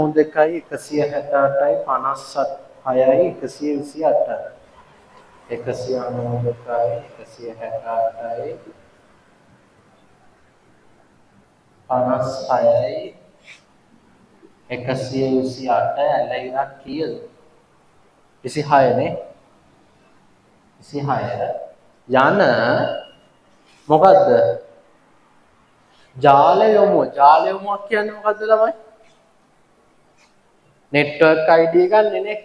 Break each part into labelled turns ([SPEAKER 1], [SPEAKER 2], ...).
[SPEAKER 1] 2යි 168යි 56යි 128යි 192යි 168යි 56යි 128 ඇලයිලා කීයද 26 නේ 26 යන මොකද්ද ජාල යොමුවක් කියන්නේ මොකද්ද ළමයි network ID එකක් නේ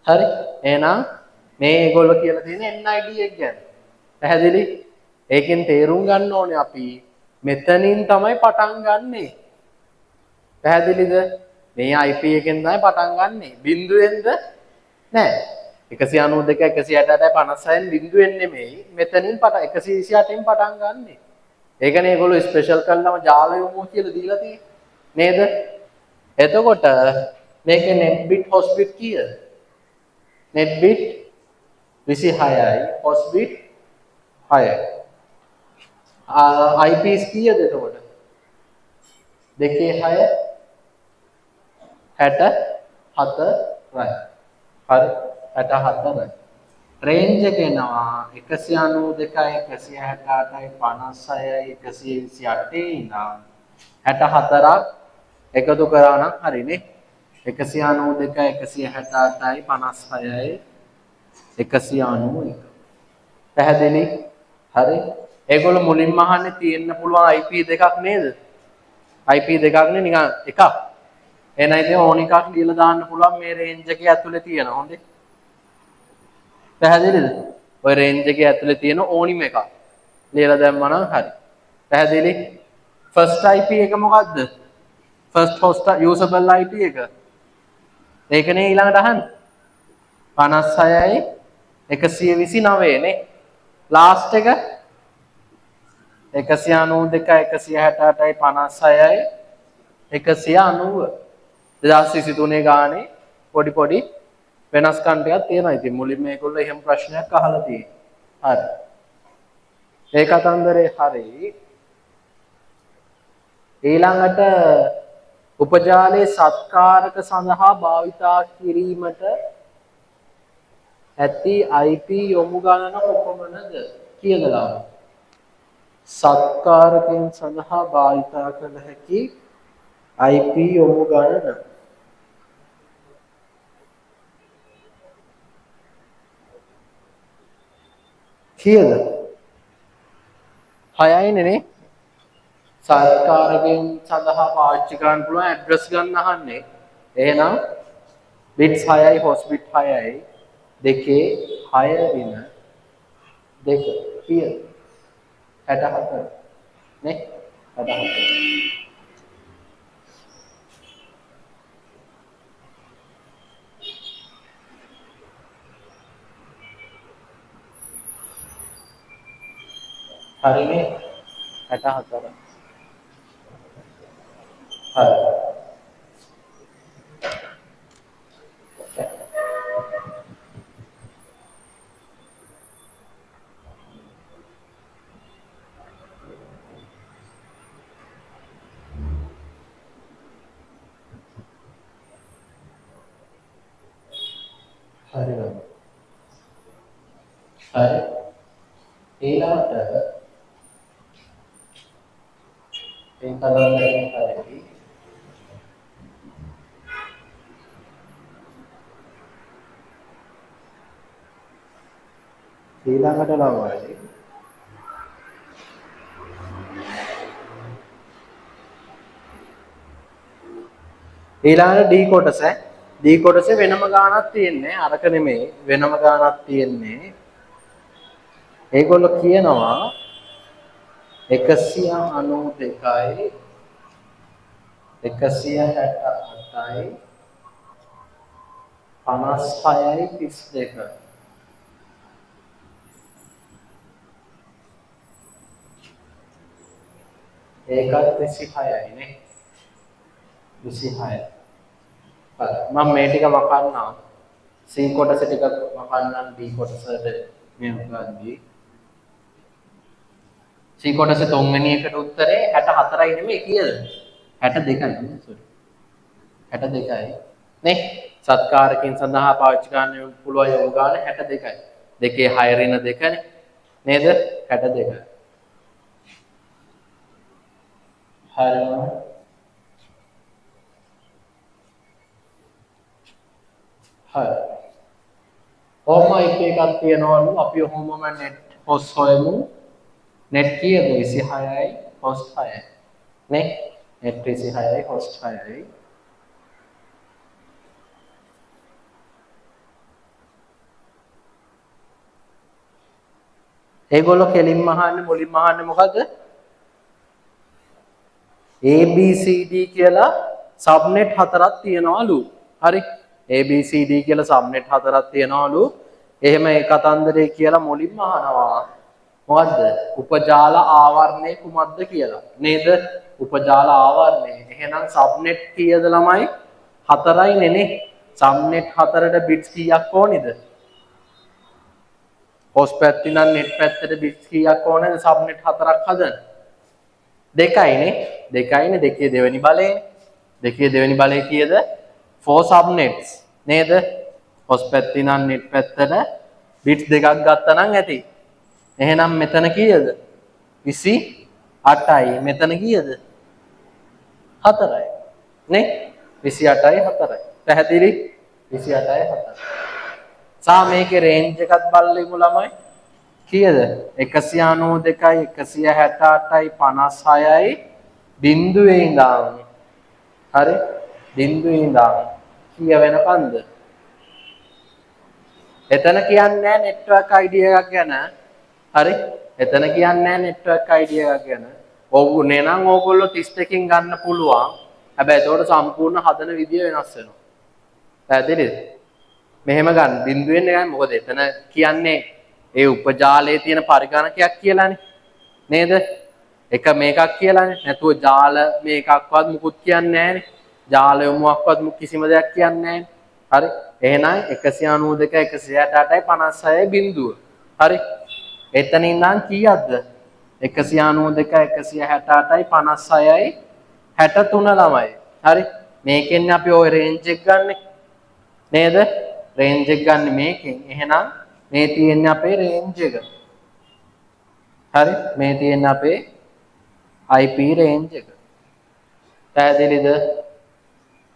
[SPEAKER 1] හරි එහෙනම් මේ ඒගොල්ලෝ කියලා තියෙන NID එක ගැන පැහැදිලි ඒකෙන් තේරුම් ගන්න ඕනේ අපි මෙතනින් තමයි පටන් ගන්නෙ පැහැදිලිද මේ IP එකෙන් තමයි පටන් ගන්නෙ බිඳුවෙන්ද නෑ 192 168 56න් බිඳුවෙන් නෙමෙයි මෙතනින් 128න් පටන් ගන්නෙ ඒකනේ ඒගොල්ලෝ ස්පෙෂල් කළාම ජාල යොමුව කියලා දීලා තියෙන්නේ නේද එතකොට මේකේ net bit host bit කීයද net bit 26යි host bit 6යි IPs කීයද එතකොට 2 6 64යි හරි 64යි රේන්ජ් එක එනවා 192යි 168යි 56යි 128යි ඉඳන් 64ක් එකතු කරා නම් හරිනේ 192යි 168යි 56යි 191 පැහැදිලි හරි ඒගොල්ලෝ මුලින්ම අහන්නේ තියෙන්න පුළුවන් IP දෙකක් නේද IP දෙකක් නේ නිකන් එකක් එහෙනම් ඉතින් ඕන එකක් ලියලා දාන්න පුළුවන් මේ රේන්ජ් එකේ ඇතුලේ තියෙන හොඳේ පැහැදිලිද ඔය රේන්ජ් එකේ ඇතුලේ තියෙන ඕනිම එකක් ලියලා දැම්මා නම් හරි පැහැදිලි ෆස්ට් IP එක මොකද්ද ෆස්ට් host usable IP එක ඒකනේ ඊළඟට අහන්නේ 56යි 129 නේ ලාස්ට් එක 192යි 168යි 56යි 190 2023 ගානේ පොඩි වෙනස්කම් ටිකක් තියෙනවා. ඉතින් මුලින්ම මේගොල්ලෝ එහෙම ප්‍රශ්නයක් අහලා තියෙනවා. හරි. ඒ කතන්දරේ හරි. ඊළඟට උපජාලයේ සත්කාරක සඳහා භාවිතා කිරීමට ඇති IP යොමු ගණන කොපමණද කියලා. සත්කාරකයන් සඳහා භාවිතා කළ හැකි IP යොමු ගණන කීයද 6යිනේ නේ සත්කාරකයන් සඳහා පාවිච්චි කරන්න පුළුවන් ඇඩ්‍රස් ගන්න අහන්නේ එහෙනම් bits 6යි host bit 6යි දෙකේ 6 වින දෙක කීයද 64 නේ 64 හරිනේ 64 හරි හරිද හරි ඊළඟට හරි ඊළඟට ළමයි ඊළඟට D කොටසේ වෙනම ගාණක් තියෙන්නේ අරක නෙමෙයි වෙනම ගාණක් තියෙන්නේ ඒගොල්ලෝ කියනවා 192යි 168යි 56යි 32 ඒකත් 26යි නේ 26 මම මේ ටික වකන්නම් C කොටස ටික වකන්නම් D කොටසට මේ උගන්දී C කොටසේ 3 වෙනි එකට උත්තරේ 64යි නෙමෙයි කීයද 62යි නේ සෝරි 62යි නේ සත්කාරකින් සඳහා පාවිච්චි ගන්න පුළුවන් යොමු ගාන 62යි දෙකේ 6 ඍණ 2නේ නේද 62යි හරියම හරි ඔහොම එකක් තියනවලු අපි ඔහොමම net host හොයමු net කීයද 26යි host 6යි නේ net 26යි host 6යි ඒගොල්ලෝ කෙලින්ම අහන්නේ මුලින්ම අහන්නේ මොකද්ද ABCD කියලා සබ්නෙට් හතරක් තියෙනවලු. හරි. ABCD කියලා සබ්නෙට් හතරක් තියෙනවලු. එහෙම ඒ කතන්දරේ කියලා මුලින්ම අහනවා. මොකද්ද? උපජාල ආවරණය කුමක්ද කියලා. නේද? උපජාල ආවරණය. එහෙනම් සබ්නෙට් කීයද ළමයි? 4යි නේ. සබ්නෙට් 4ට බිට්ස් කීයක් ඕනේද? host පැත්තේ නම් net පැත්තට බිට්ස් කීයක් ඕනේද සබ්නෙට් 4ක් හදන්න? දෙකයිනේ දෙකයිනේ දෙකේ දෙවෙනි බලය දෙකේ දෙවෙනි බලය කීයද 4 subnets නේද host පැත්තේ නම් net පැත්තට bits දෙකක් ගත්තා නම් ඇති එහෙනම් මෙතන කීයද 28යි මෙතන කීයද 4යි නේ 28යි 4යි පැහැදිලි 28යි 4යි සා මේකේ range එකත් බලමු ළමයි කීයද 192යි 168යි 56යි බිඳුවේ ඉඳන් හරි බිඳුවේ ඉඳන් කීය වෙනකන්ද එතන කියන්නේ නැහැ network ID එකක් ගැන හරි එතන කියන්නේ නැහැ network ID එකක් ගැන ඔව් නේනම් ඕගොල්ලෝ 32කින් ගන්න පුළුවන් හැබැයි ඒකට සම්පූර්ණ හදන විදිය වෙනස් වෙනවා පැහැදිලිද මෙහෙම ගන්න බිඳුවෙන් ගන්න මොකද එතන කියන්නේ ඒ උපජාලයේ තියෙන පරිගණකයක් කියලානේ නේද එක මේකක් කියලානේ නැතුව ජාල මේකක්වත් මුකුත් කියන්නේ නැහැනේ ජාල යොමුවක්වත් කිසිම දෙයක් කියන්නේ නැහැනේ හරි එහෙනම් 192 168යි 56යි බිඳුව හරි එතන ඉඳන් කීයක්ද 192 168යි 56යි 63 ළමයි හරි මේකෙන් අපි ওই රේන්ජ් එක ගන්නෙ නේද රේන්ජ් එක ගන්න මේකෙන් එහෙනම් මේ තියෙන්නේ අපේ රේන්ජ් එක. හරි මේ තියෙන්නේ අපේ IP රේන්ජ් එක. පැහැදිලිද?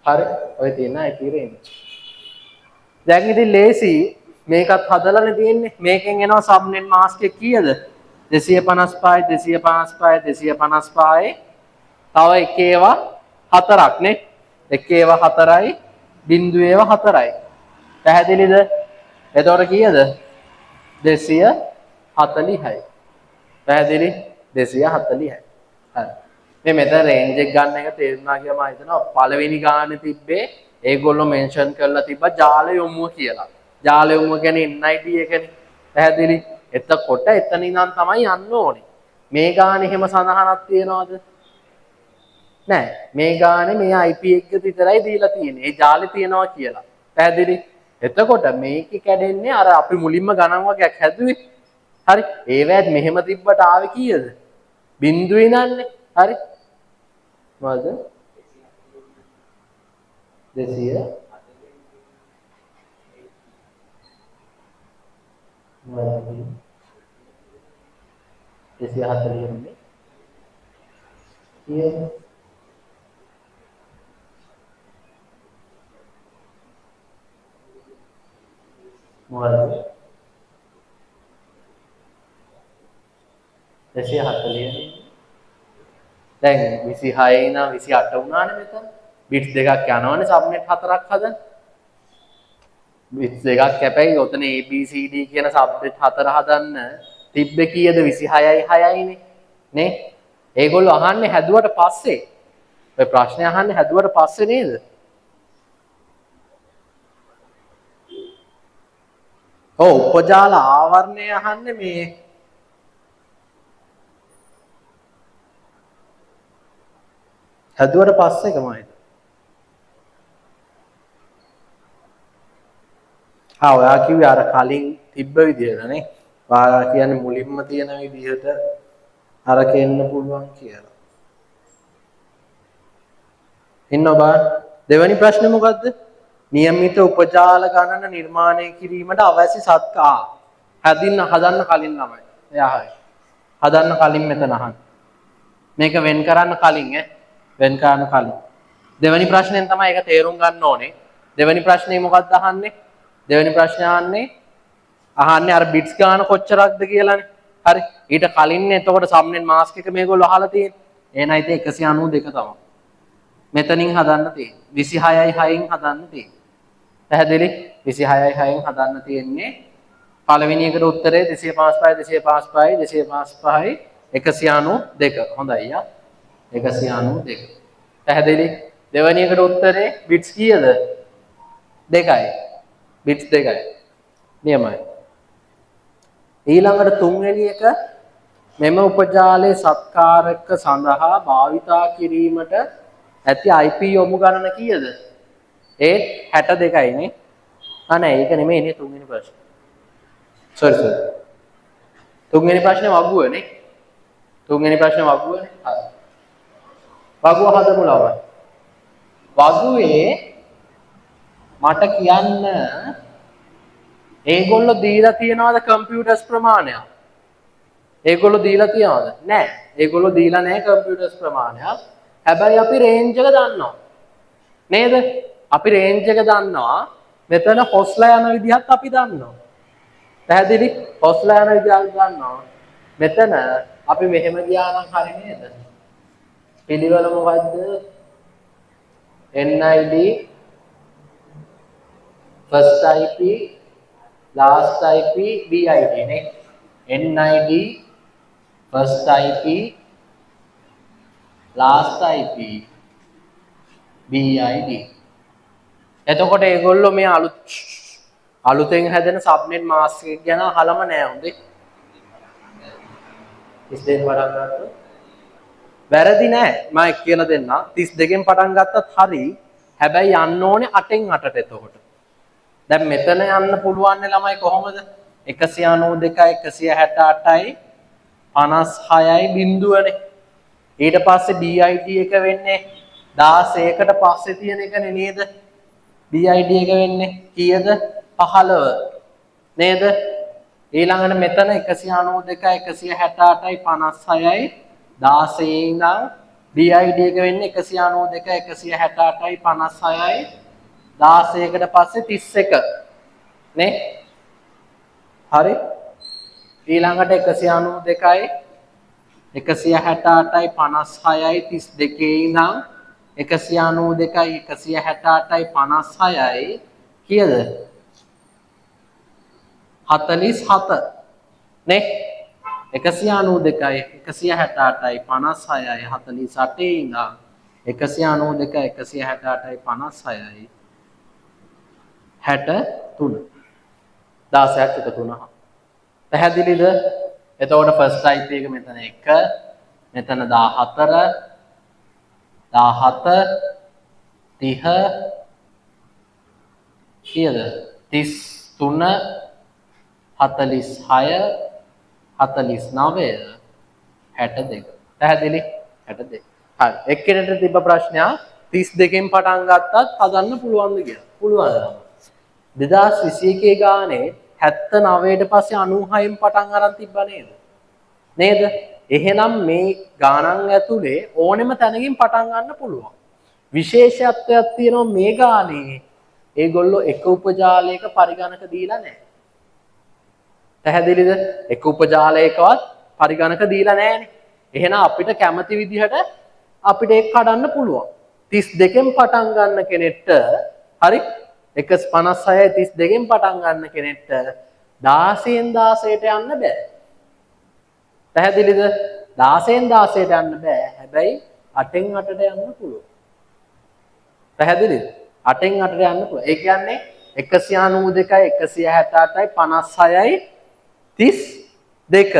[SPEAKER 1] හරි ඔය තියෙන IP රේන්ජ්. දැන් ඉතින් ලේසි මේකත් හදලානේ තියෙන්නේ. මේකෙන් එනවා සබ්නෙට් මාස්ක් එක කීයද? 255 255 255 තව එක ඒවා හතරක් නේ. එක ඒවා හතරයි බිඳු ඒවා හතරයි. පැහැදිලිද? එතකොට කීයද? 240යි. පැහැදිලි? 240යි. හරි. මේ මෙතන රේන්ජ් එක ගන්න එක තේරුණා කියලා මම හිතනවා. පළවෙනි ගානේ තිබ්බේ ඒගොල්ලෝ මෙන්ෂන් කරලා තිබ්බා ජාල යොමුව කියලා. ජාල යොමුව කියන්නේ NID එකනේ. පැහැදිලි? එතකොට එතන ඉඳන් තමයි යන්න ඕනේ. මේ ගානේ එහෙම සඳහනක් තියනවද? නෑ. මේ ගානේ මේ IP එක විතරයි දීලා තියෙන්නේ. ඒ ජාලේ තියනවා කියලා. පැහැදිලි? එතකොට මේක කැඩෙන්නේ අර අපි මුලින්ම ගණන් වගේක් හැදුවේ. හරි. ඒවැත් මෙහෙම තිබ්බට ආවේ කීයද? බිඳුවේ ඉඳන්නේ. හරි. මොකද? 200 240 නේ. කීයද? මොකද 240 දැන් 26 ඉඳන් 28 වුණානේ මෙතන බිට්ස් දෙකක් යනවනේ සබ්නෙට් හතරක් හදන්න බිට්ස් දෙකක් කැපයි ඔතන ABCD කියන සබ්නෙට් හතර හදන්න තිබ්බේ කීයද 26යි 6යිනේ නේ ඒගොල්ලෝ අහන්නේ හැදුවට පස්සේ ඔය ප්‍රශ්නේ අහන්නේ හැදුවට පස්සේ නේද ඔව් උපජාල ආවරණය අහන්නේ මේ හැදුවට පස්සේ කමයි. ඔයා කිව්වේ අර කලින් තිබ්බ විදිහටනේ. ඔයා කියන්නේ මුලින්ම තියෙන විදිහට අර කෙන්න පුළුවන් කියලා. ඉන්නව බලන්න. දෙවැනි ප්‍රශ්නේ මොකද්ද? නියමිත උපජාල ගණන නිර්මාණය කිරීමට අවශ්‍ය සත්කා හදන්න කලින් ළමයි. එයා හරි. හදන්න කලින් මෙතන අහන්න. මේක වෙන් කරන්න කලින් වෙන් කරන්න කලින්. දෙවැනි ප්‍රශ්නෙන් තමයි ඒක තේරුම් ගන්න ඕනේ. දෙවැනි ප්‍රශ්නේ මොකක්ද අහන්නේ? දෙවැනි ප්‍රශ්නේ අහන්නේ අර බිට්ස් ගාන කොච්චරක්ද කියලානේ. හරි. ඊට කලින් එතකොට සම්නෙන් මාස්ක් එක මේගොල්ලෝ අහලා තියෙන්නේ. එහෙනම් ඉතින් 192 තමයි. මෙතනින් හදන්න තියෙන්නේ. 26යි 6න් හදන්න තියෙන්නේ. පැහැදිලි? 26යි 6න් හදන්න තියෙන්නේ. පළවෙනි එකට උත්තරේ 255 255 255 192. හොඳයි යා. 192. පැහැදිලි? දෙවෙනි එකට උත්තරේ බිට්ස් කීයද? 2යි. බිට්ස් 2යි. නියමයි. ඊළඟට තුන්වෙනි එක මෙම උපජාලයේ සත්කාරක සඳහා භාවිතා කිරීමට ඇති IP යොමු ගණන කීයද? 62යි නේ. නෑ ඒක නෙමෙයි නේ තුන්වෙනි ප්‍රශ්නේ. sorry. තුන්වෙනි ප්‍රශ්නේ වගුවනේ. තුන්වෙනි ප්‍රශ්නේ වගුවනේ. හරි. වගුව හදමු ළමයි. වගුවේ මට කියන්න ඒගොල්ලෝ දීලා තියනවාද කම්පියුටර්ස් ප්‍රමාණයක්? ඒගොල්ලෝ දීලා තියනවාද? නෑ. ඒගොල්ලෝ දීලා නෑ කම්පියුටර්ස් ප්‍රමාණයක්. හැබැයි අපි රේන්ජ් එක දන්නවා. නේද? අපි රේන්ජ් එක දන්නවා. මෙතන හොස්ලා යන විදිහත් අපි දන්නවා. පැහැදිලි? හොස්ලා යන විදිහත් දන්නවා. මෙතන අපි මෙහෙම ගියා නම් හරි නේද? පිළිවෙල මොකද්ද? NID first IP last IP BID නේ. NID first IP last IP BID. එතකොට ඒගොල්ලෝ මේ අලුතෙන් හැදෙන සබ්නෙට් මාස්ක් එක ගැන අහලම නෑ හොඳේ. ඉස්තෙන් පටන් ගන්නකොට වැරදි නෑ. මම කියලා දෙන්නම්. 32න් පටන් ගත්තත් හරි. හැබැයි යන්න ඕනේ 8න් 8ට එතකොට. දැන් මෙතන යන්න පුළුවන් ළමයි කොහොමද? 192යි 168යි 56යි බිඳුවනේ. ඊට පස්සේ BID එක වෙන්නේ 16කට පස්සේ තියෙන එකනේ නේද? BID එක වෙන්නේ කීයද? 15 නේද? ඊළඟට මෙතන 192යි 168යි 56යි 16 ඉඳන් BID එක වෙන්නේ 192යි 168යි 56යි 16කට පස්සේ 31 නේ? හරි. ඊළඟට 192යි 168යි 56යි 32 ඉඳන් 192යි 168යි 56යි කීයද? 47 නේ? 192යි 168යි 56යි 48 ඉඳන් 192යි 168යි 56යි 63 16ක් එකතු වුණා. පැහැදිලිද? එතකොට ෆස්ට් IP එක මෙතන 1 මෙතන 14 17 30 කීයද? 33 46 49 62. පැහැදිලි? 62. හරි. එක්කෙනෙක්ට තිබ්බ ප්‍රශ්නයක් 32කින් පටන් ගත්තත් හදන්න පුළුවන්ද කියලා. පුළුවන්. 2021 ගානේ 79ට පස්සේ 96න් පටන් අරන් තිබ්බා නේද? නේද? එහෙනම් මේ ගානන් ඇතුලේ ඕනෙම තැනකින් පටන් ගන්න පුළුවන්. විශේෂත්වයක් තියෙනවා මේ ගානේ. ඒගොල්ලෝ එක උපජාලයක පරිගණක දීලා නැහැ. පැහැදිලිද? එක උපජාලයකවත් පරිගණක දීලා නැහැනේ. එහෙනම් අපිට කැමති විදිහට අපිට ඒක කඩන්න පුළුවන්. 32න් පටන් ගන්න කෙනෙක්ට හරි 156යි 32න් පටන් ගන්න කෙනෙක්ට 16න් 16ට යන්න බෑ. පැහැදිලිද? 16න් 16ට යන්න බෑ. හැබැයි 8න් 8ට යන්න පුළුවන්. පැහැදිලිද? 8න් 8ට යන්න පුළුවන්. ඒ කියන්නේ 192යි 168යි 56යි 32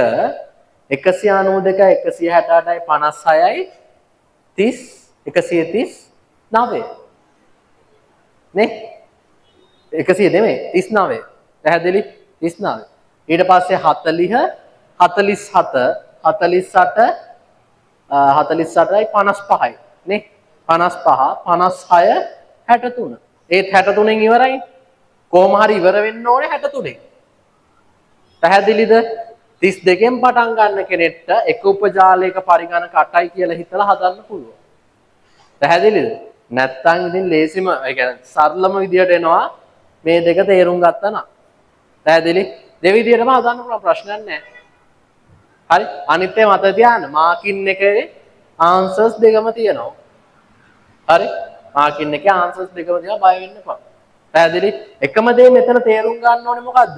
[SPEAKER 1] 192යි 168යි 56යි 139 නේ? 100 නෙමෙයි 39. පැහැදිලි? 39. ඊට පස්සේ 40 47 48 48යි 55යි නේ? 55 56 63. ඒත් 63න් ඉවරයි. කොහොම හරි ඉවර වෙන්න ඕනේ 63න්. පැහැදිලිද? 32න් පටන් ගන්න කෙනෙක්ට එක උපජාලයක පරිගණක 8යි කියලා හිතලා හදන්න පුළුවන්. පැහැදිලිද? නැත්තම් ඉතින් ලේසිම ඒ කියන්නේ සරලම විදියට එනවා මේ දෙක තේරුම් ගත්තා නම්. පැහැදිලි? දෙවිදියටම හදන්න පුළුවන් ප්‍රශ්නයක් නැහැ. හරි? අනිත් ඒ මත තියාගන්න මාකින් එකේ ආන්සර්ස් දෙකම තියෙනවා. හරි? මාකින් එකේ ආන්සර්ස් දෙකම තියෙනවා බය වෙන්න එපා. පැහැදිලි? එකම දේ මෙතන තේරුම් ගන්න ඕනේ මොකද්ද?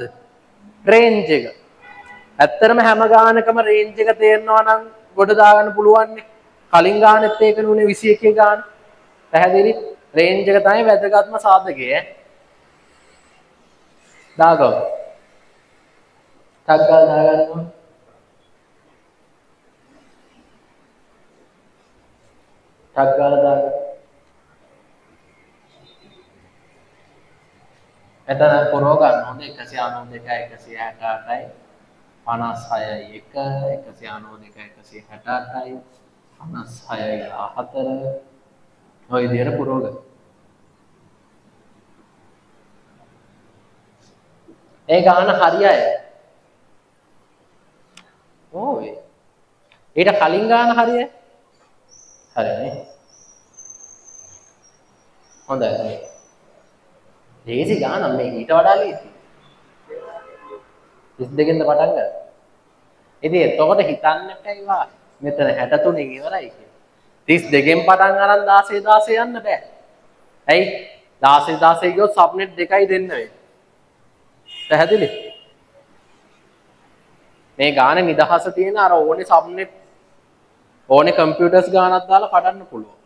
[SPEAKER 1] රේන්ජ් එක. ඇත්තටම හැම ගානකම රේන්ජ් එක තේරෙනවා නම් ගොඩ දාගන්න පුළුවන් නේ. කලින් ගානෙත් ඒකනේ උනේ 21 ගාන. පැහැදිලි? රේන්ජ් එක තමයි වැදගත්ම සාධකය ඈ. දාගමු. ටක් ගාලා දාගන්නවා. ටක් ගාලා දාගන්න. එතන පුරව ගන්න හොඳ 192 168යි 56යි 1 192 168යි 56යි 14 ඔය විදිහට පුරව ගන්න. ඒ ගාන හරියයි. ඕයි. ඊට කලින් ගාන හරියයි. හරිනේ. හොඳයි. ලේසි ගාන මේ ඊට වඩා ලේසි. 32න්ද පටන් ගන්න. ඉතින් එතකොට හිතන්නට ඒවා මෙතන 63න් ඉවරයි කියලා. 32න් පටන් අරන් 16 16 යන්න බෑ. ඇයි? 16 16 ගියොත් සබ්නෙට් දෙකයි දෙන්න වෙයි. පැහැදිලි? මේ ගානේ නිදහස තියෙන අර ඕනේ සබ්නෙට් ඕනේ කම්පියුටර්ස් ගානක් දාලා කඩන්න පුළුවන්.